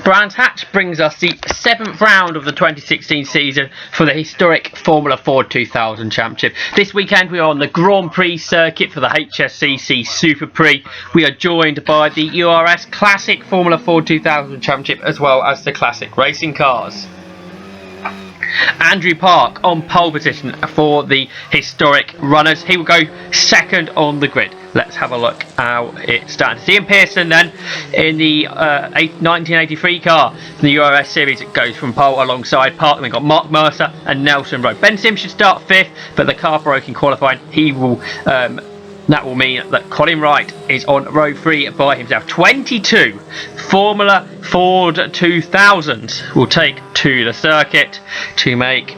Brands Hatch brings us the 7th round of the 2016 season for the historic Formula Ford 2000 Championship. This weekend we are on the Grand Prix circuit for the HSCC Super Prix. We are joined by the URS Classic Formula Ford 2000 Championship as well as the Classic Racing Cars. Andrew Park on pole position for the historic runners. He will go second on the grid. Let's have a look how it stands. Ian Pearson then in the 1983 car in the URS series. It goes from pole alongside Park. We've got Mark Mercer and Nelson Rowe. Ben Sims should start 5th, but the car broke in qualifying. He will that will mean that Colin Wright is on row 3 by himself. 22 Formula Ford 2000 will take to the circuit to make,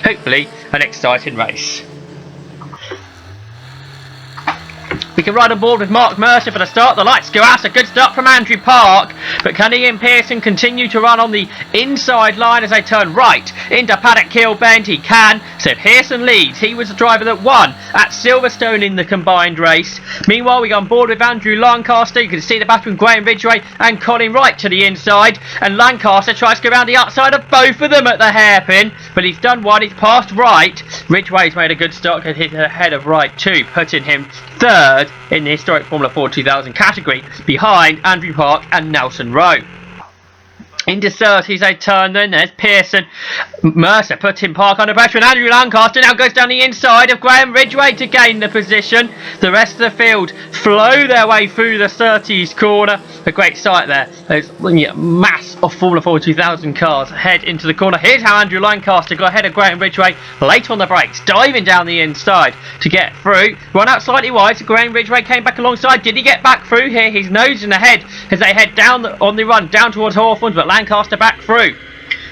hopefully, an exciting race. We can ride on board with Mark Mercer for the start. The lights go out. A good start from Andrew Park. But can Ian Pearson continue to run on the inside line as they turn right into Paddock Hill Bend? He can. So Pearson leads. He was the driver that won at Silverstone in the combined race. Meanwhile, we go on board with Andrew Lancaster. You can see the battle between Graham Ridgway and Colin Wright to the inside. And Lancaster tries to go around the outside of both of them at the hairpin. But he's done one. He's passed Wright. Ridgway's made a good start and hit ahead of Wright too, putting him 3rd in the historic Formula Ford 2000 category behind Andrew Park and Nelson Rowe. Into 30s they turn then, there's Pearson. Mercer putting Park under pressure and Andrew Lancaster now goes down the inside of Graham Ridgway to gain the position. The rest of the field flow their way through the 30s corner. A great sight there. There's a mass of Formula Ford 2000 cars head into the corner. Here's how Andrew Lancaster got ahead of Graham Ridgway late on the brakes, diving down the inside to get through. Run out slightly wide, so Graham Ridgway came back alongside. Did he get back through here? He's nosing ahead as they head down on the run down towards Hawthorns, but Lancaster back through.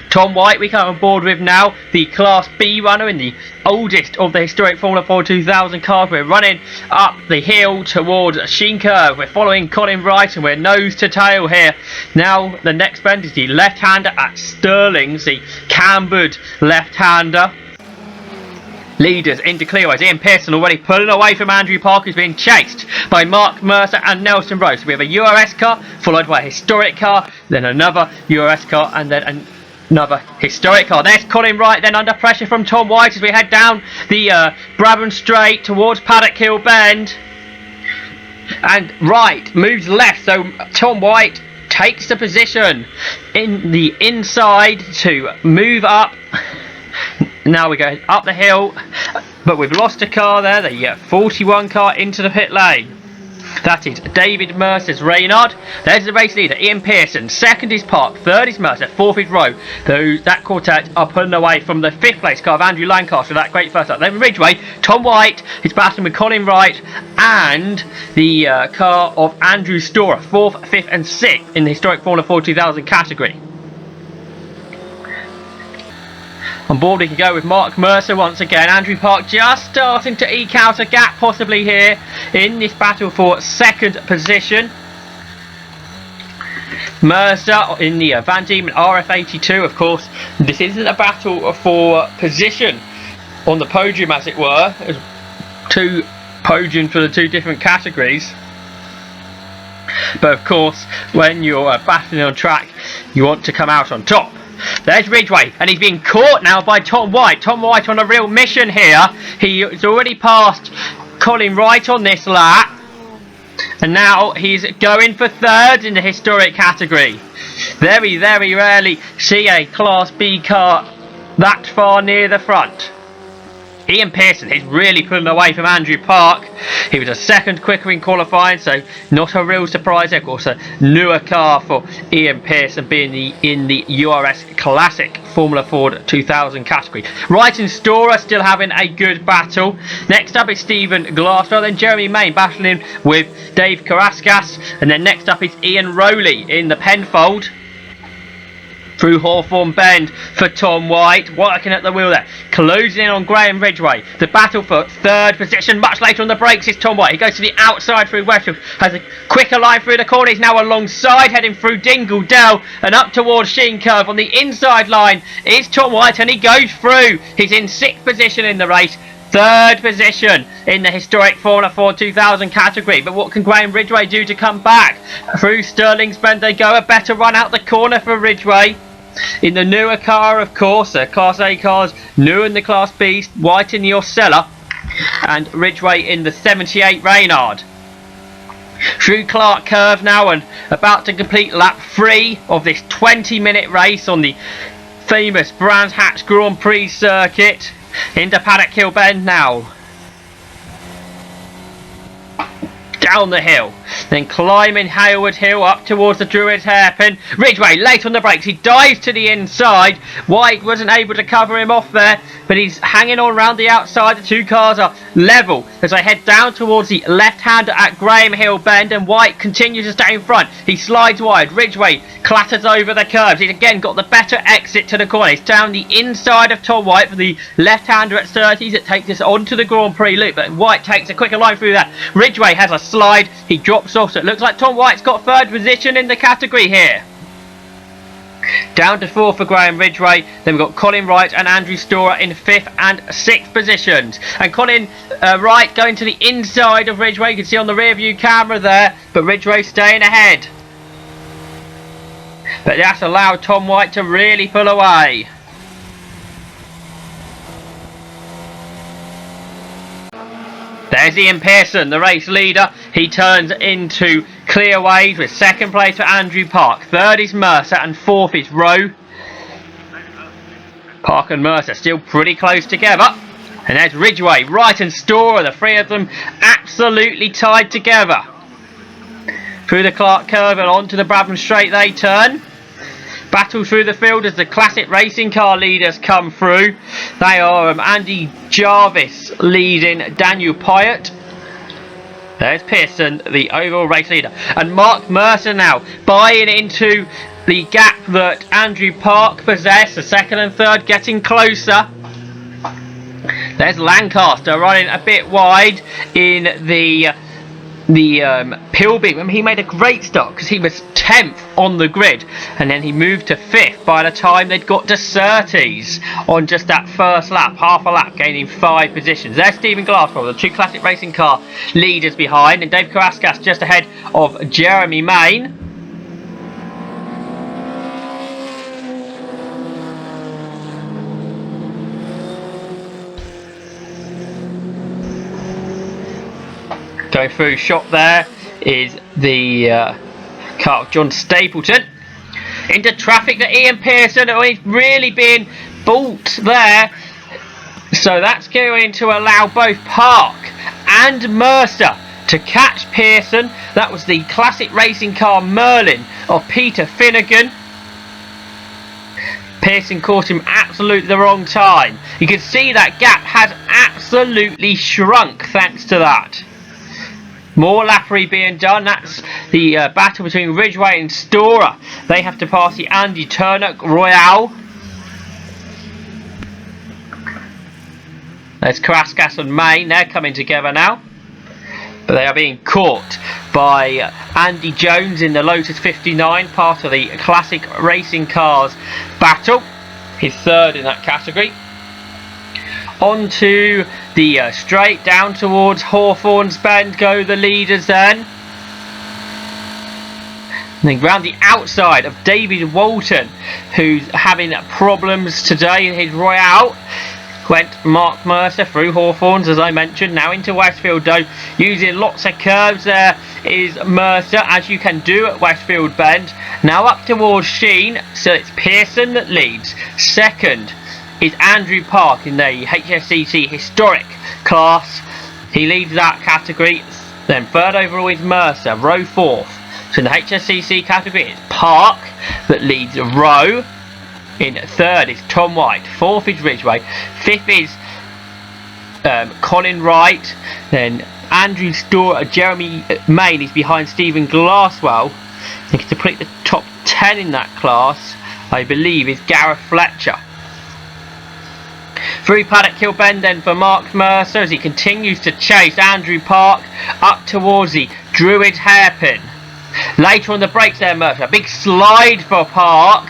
Tom White we come on board with now, the Class B runner in the oldest of the historic Formula Ford 2000 cars. We're running up the hill towards Sheen Curve. We're following Colin Wright and we're nose to tail here. Now the next bend is the left-hander at Stirling's, the cambered left-hander. Leaders into clearways. Ian Pearson already pulling away from Andrew Park, who's being chased by Mark Mercer and Nelson Rowe. So we have a URS car followed by a historic car, then another URS car, and then another historic car. There's Colin Wright then under pressure from Tom White as we head down the Brabham Straight towards Paddock Hill Bend. And Wright moves left, so Tom White takes the position in the inside to move up. Now we go up the hill, but we've lost a car there. The 41 car into the pit lane. That is David Mercer's Reynard. There's the race leader, Ian Pearson. 2nd is Park, 3rd is Mercer, 4th is Rowe. That quartet are pulling away from the 5th place car of Andrew Lancaster. That great first up. Then Ridgway, Tom White is battling with Colin Wright and the car of Andrew Storer, 4th, 5th and 6th in the historic Formula Ford 2000 category. On board we can go with Mark Mercer once again. Andrew Park just starting to eke out a gap possibly here in this battle for 2nd position. Mercer in the Van Diemen RF82, of course. This isn't a battle for position on the podium, as it were. There's 2 podiums for the 2 different categories. But of course, when you're battling on track, you want to come out on top. There's Ridgway, and he's being caught now by Tom White. Tom White on a real mission here. He's already passed Colin Wright on this lap. And now he's going for 3rd in the historic category. Very, very rarely see a Class B car that far near the front. Ian Pearson is really pulling away from Andrew Park. He was a 2nd quicker in qualifying, so not a real surprise. Of course, a newer car for Ian Pearson being in the URS Classic Formula Ford 2000 category. Wright and Storer still having a good battle. Next up is Stephen Glasswell, then Jeremy Main battling with Dave Carrascas, and then next up is Ian Rowley in the Penfold. Through Hawthorn Bend for Tom White, working at the wheel there, closing in on Graham Ridgway. The battle for 3rd position, much later on the brakes, is Tom White. He goes to the outside through Westfield, has a quicker line through the corner. He's now alongside, heading through Dingle Dell and up towards Sheen Curve. On the inside line is Tom White, and he goes through. He's in 6th position in the race. Third position in the historic Formula 4 2000 category. But what can Graham Ridgway do to come back? Through Stirling's Bend they go. A better run out the corner for Ridgway. In the newer car, of course, the Class A cars, new in the Class B, White in the Osella, and Ridgway in the 78 Reynard. Through Clark Curve now and about to complete lap 3 of this 20-minute race on the famous Brands Hatch Grand Prix circuit. Into Paddock Hill Bend now. Down the hill, then climbing Hayward Hill up towards the Druids Hairpin. Ridgway late on the brakes, he dives to the inside. White wasn't able to cover him off there, but he's hanging on around the outside. The two cars are level as they head down towards the left-hander at Graham Hill Bend, and White continues to stay in front. He slides wide. Ridgway clatters over the curbs. He's again got the better exit to the corner. He's down the inside of Tom White for the left-hander at 30s. It takes us onto the Grand Prix loop, but White takes a quicker line through that. Ridgway has a slide. He drops off, so it looks like Tom White's got third position in the category here. Down to 4 for Graham Ridgway. Then we've got Colin Wright and Andrew Storer in 5th and 6th positions. And Colin Wright going to the inside of Ridgway. You can see on the rear view camera there, but Ridgway staying ahead. But that's allowed Tom White to really pull away. There's Ian Pearson, the race leader. He turns into clearways with second place for Andrew Park. Third is Mercer and fourth is Rowe. Park and Mercer still pretty close together. And there's Ridgway, Wright and Storer, the three of them absolutely tied together. Through the Clark Curve and onto the Brabham Straight they turn. Battle through the field as the classic racing car leaders come through. They are Andy Jarvis leading Daniel Pyatt. There's Pearson, the overall race leader. And Mark Mercer now buying into the gap that Andrew Park possessed. The second and third getting closer. There's Lancaster running a bit wide in the Pilby. He made a great start because he was 10th on the grid, and then he moved to 5th by the time they'd got to Surtees on just that first lap, half a lap, gaining 5 positions. There's Stephen Glasswell, the two classic racing car leaders behind, and Dave Karaskas just ahead of Jeremy Main. Going through shot there is the car of John Stapleton. Into traffic that Ian Pearson, who is really being bought there. So that's going to allow both Park and Mercer to catch Pearson. That was the classic racing car Merlin of Peter Finnegan. Pearson caught him absolutely the wrong time. You can see that gap has absolutely shrunk thanks to that. More lappery being done. That's the battle between Ridgway and Storer. They have to pass the Andy Turnock Royale. There's Karaskas and Main. They're coming together now. But they are being caught by Andy Jones in the Lotus 59, part of the classic racing cars battle. He's third in that category. Onto the straight down towards Hawthorns Bend go the leaders then. And then round the outside of David Walton, who's having problems today in his Royale. Went Mark Mercer through Hawthorns, as I mentioned, now into Westfield though, using lots of curves. There is Mercer, as you can do at Westfield Bend. Now up towards Sheen, so it's Pearson that leads. Second is Andrew Park in the HSCC historic class. He leads that category. Then third overall is Mercer, Rowe fourth. So in the HSCC category it's Park that leads Rowe. In third is Tom White. Fourth is Ridgway. Fifth is Colin Wright. Then Andrew Storer, Jeremy Main is behind Stephen Glasswell. And to complete the top 10 in that class, I believe, is Gareth Fletcher. Through Paddock Hill Bend then for Mark Mercer as he continues to chase Andrew Park up towards the Druids Hairpin. Later on the brakes there, Mercer. A big slide for Park.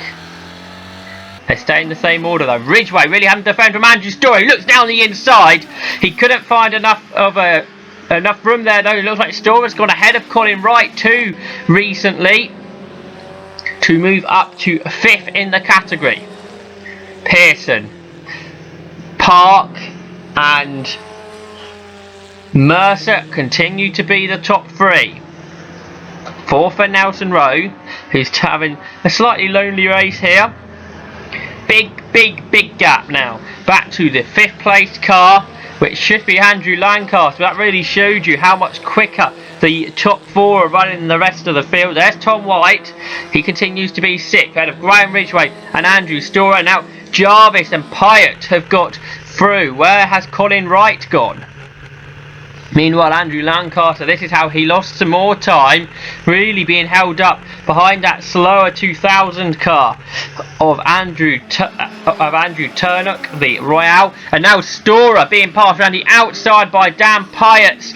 They stay in the same order though. Ridgeway really having to defend from Andrew Story. Looks down the inside. He couldn't find enough room there though. It looks like Story's gone ahead of Colin Wright too recently to move up to 5th in the category. Pearson, Park and Mercer continue to be the top 3. 4th for Nelson Rowe, who's having a slightly lonely race here. Big gap now. Back to the 5th place car, which should be Andrew Lancaster. That really showed you how much quicker the top 4 are running than the rest of the field. There's Tom White. He continues to be 6th, ahead of Graham Ridgway and Andrew Storer. Now Jarvis and Pyatt have got through. Where has Colin Wright gone? Meanwhile, Andrew Lancaster, this is how he lost some more time, really being held up behind that slower 2000 car of Andrew Turnock, the Royale, and now Storer being passed around the outside by Dan Pyatt's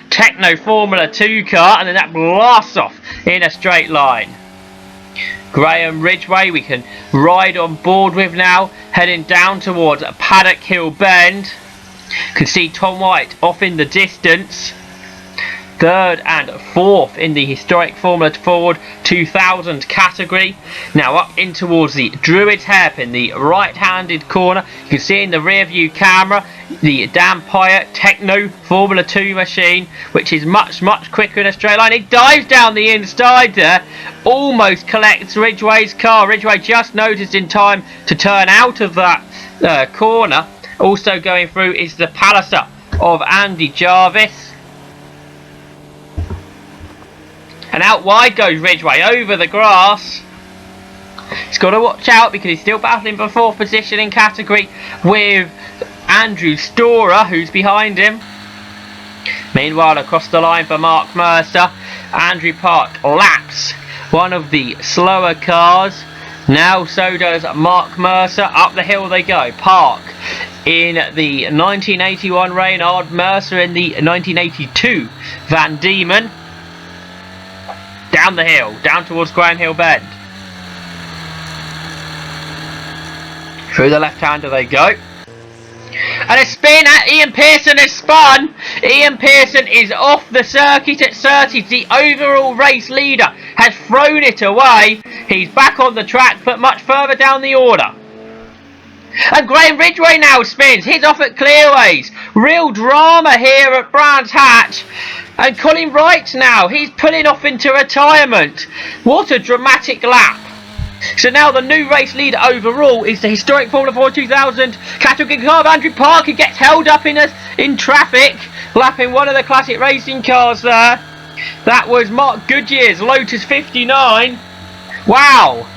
Techno Formula 2 car, and then that blasts off in a straight line. Graham Ridgway we can ride on board with now, heading down towards Paddock Hill Bend. Can see Tom White off in the distance. 3rd and 4th in the historic Formula Ford 2000 category. Now up in towards the Druids hairpin, the right-handed corner. You can see in the rear view camera the Dan Pyatt Techno Formula 2 machine, which is much quicker in a straight line. It dives down the inside there, almost collects Ridgway's car. Ridgway just noticed in time to turn out of that corner. Also going through is the Palliser of Andy Jarvis. And out wide goes Ridgway over the grass. He's got to watch out because he's still battling for 4th position in category with Andrew Storer, who's behind him. Meanwhile, across the line for Mark Mercer, Andrew Park laps one of the slower cars. Now so does Mark Mercer. Up the hill they go. Park in the 1981 Reynard, Mercer in the 1982 Van Diemen. Down the hill, down towards Graham Hill Bend. Through the left-hander they go. And a spin at Ian Pearson has spun. Ian Pearson is off the circuit at Surtees. The overall race leader has thrown it away. He's back on the track, but much further down the order. And Graham Ridgway now spins. He's off at Clearways. Real drama here at Brands Hatch. And Colin Wright now, he's pulling off into retirement. What a dramatic lap. So now the new race leader overall is the historic Formula 4 2000 category car of Andrew Park, who gets held up in traffic, lapping one of the classic racing cars there. That was Mark Goodyear's Lotus 59. Wow.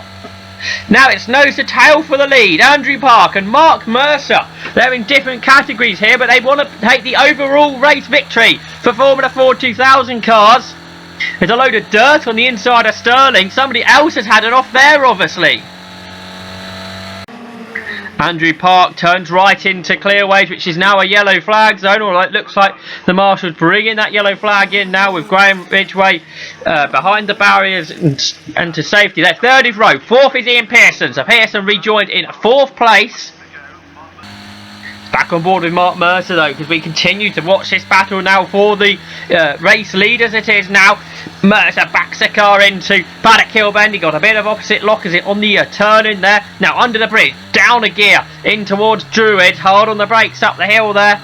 Now it's nose to tail for the lead. Andrew Park and Mark Mercer. They're in different categories here, but they want to take the overall race victory for Formula 4 2000 cars. There's a load of dirt on the inside of Stirling. Somebody else has had it off there, obviously. Andrew Park turns right into Clearways, which is now a yellow flag zone. Or it looks like the marshals bringing that yellow flag in now with Graham Ridgway behind the barriers and to safety. That's 3rd is Rowe. 4th is Ian Pearson. So Pearson rejoined in 4th place. Back on board with Mark Mercer though, because we continue to watch this battle now for the race lead as it is now. Mercer backs the car into Paddock Hill Bend. He got a bit of opposite lock as it on the turn in there. Now under the bridge, down a gear in towards Druid. Hard on the brakes up the hill there.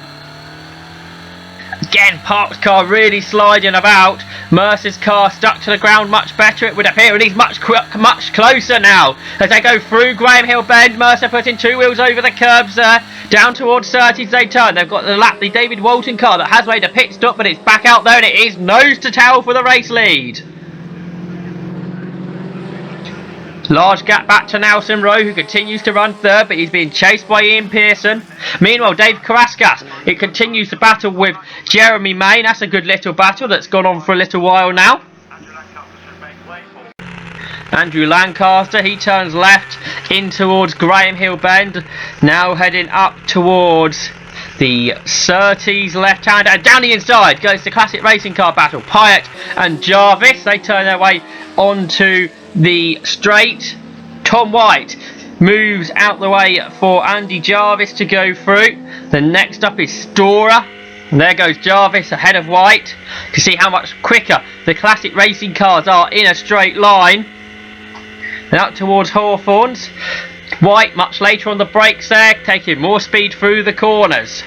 Again, Park's car really sliding about. Mercer's car stuck to the ground much better, it would appear, and he's much closer now. As they go through Graham Hill Bend, Mercer putting 2 wheels over the curbs there. Down towards Surtees they turn. They've got the David Walton car that has made a pit stop, but it's back out there, and it is nose to tail for the race lead. Large gap back to Nelson Rowe, who continues to run 3rd, but he's being chased by Ian Pearson. Meanwhile, Dave Carrascas, it continues to battle with Jeremy Main. That's a good little battle that's gone on for a little while now. Andrew Lancaster, he turns left in towards Graham Hill Bend. Now heading up towards the Surtees left-hander. And down the inside goes the classic racing car battle. Pyatt and Jarvis, they turn their way onto the straight. Tom White moves out the way for Andy Jarvis to go through. Then next up is Storer. And there goes Jarvis ahead of White. You can see how much quicker the classic racing cars are in a straight line. And out towards Hawthorns. White much later on the brakes there, taking more speed through the corners.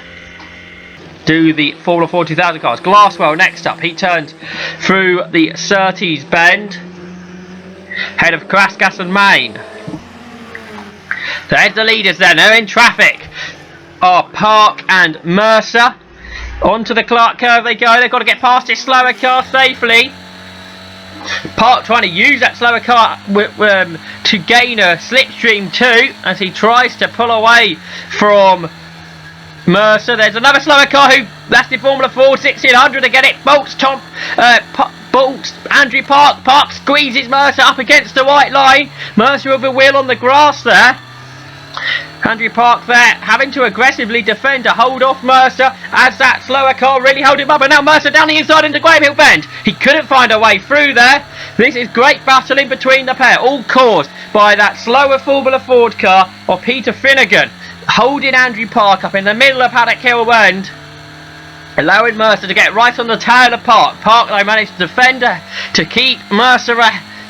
Do the Formula 4 2000 cars. Glasswell next up. He turns through the Surtees bend. Head of Crasgas and Main. There's the leaders then. They're in traffic. Are Park and Mercer. Onto the Clark curve they go. They've got to get past this slower car safely. Park trying to use that slower car to gain a slipstream too, as he tries to pull away from Mercer. There's another slower car who that's the Formula 4 1600 to get it. Bolts Andrew Park. Park squeezes Mercer up against the white line. Mercer with a wheel on the grass there. Andrew Park there having to aggressively defend to hold off Mercer as that slower car really held him up, and now Mercer down the inside into Grahamhill Bend. He couldn't find a way through there. This is great battling between the pair, all caused by that slower Formula Ford car of Peter Finnegan holding Andrew Park up in the middle of Paddock Hill Bend, allowing Mercer to get right on the tail of Park. Park though managed to defend to keep Mercer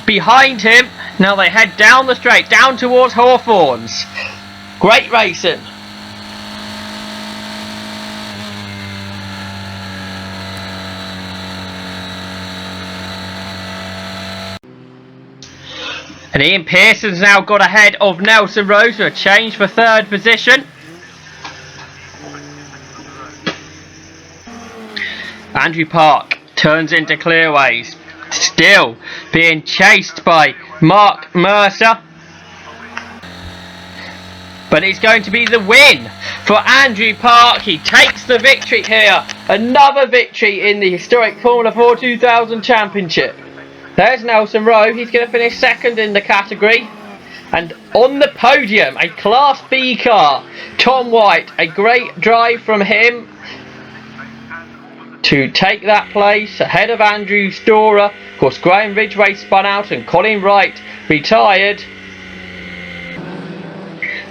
behind him. Now they head down the straight, down towards Hawthorns. Great racing. And Ian Pearson's now got ahead of Nelson Rose for a change for third position. Andrew Park turns into clearways, still being chased by Mark Mercer. But it's going to be the win for Andrew Park. He takes the victory here. Another victory in the historic Formula 4 2000 Championship. There's Nelson Rowe. He's going to finish second in the category. And on the podium, a Class B car. Tom White. A great drive from him to take that place ahead of Andrew Storer. Of course, Graham Ridgway spun out and Colin Wright retired.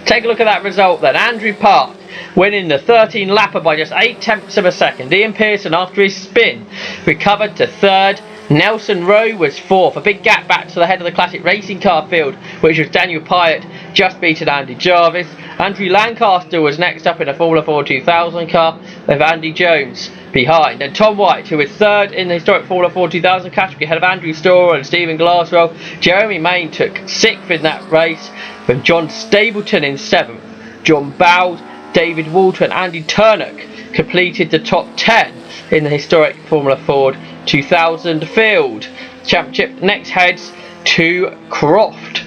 Take a look at that result then. Andrew Park winning the 13 lapper by just 0.8 of a second. Ian Pearson, after his spin, recovered to third. Nelson Rowe was fourth. A big gap back to the head of the classic racing car field, which was Daniel Pyatt, just beaten Andy Jarvis. Andrew Lancaster was next up in a Formula 4 2000 car, with Andy Jones behind. And Tom White, who was third in the historic Formula 4 2000 category, ahead of Andrew Storer and Stephen Glasswell. Jeremy Main took sixth in that race, with John Stapleton in seventh. John Bowles, David Walter and Andy Turnock completed the top 10 in the historic Formula Ford 2000 field. Championship next heads to Croft.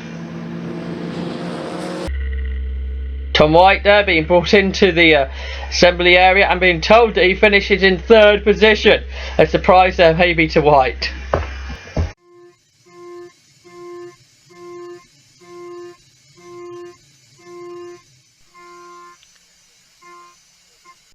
Tom White there being brought into the assembly area and being told that he finishes in third position. A surprise there maybe to White.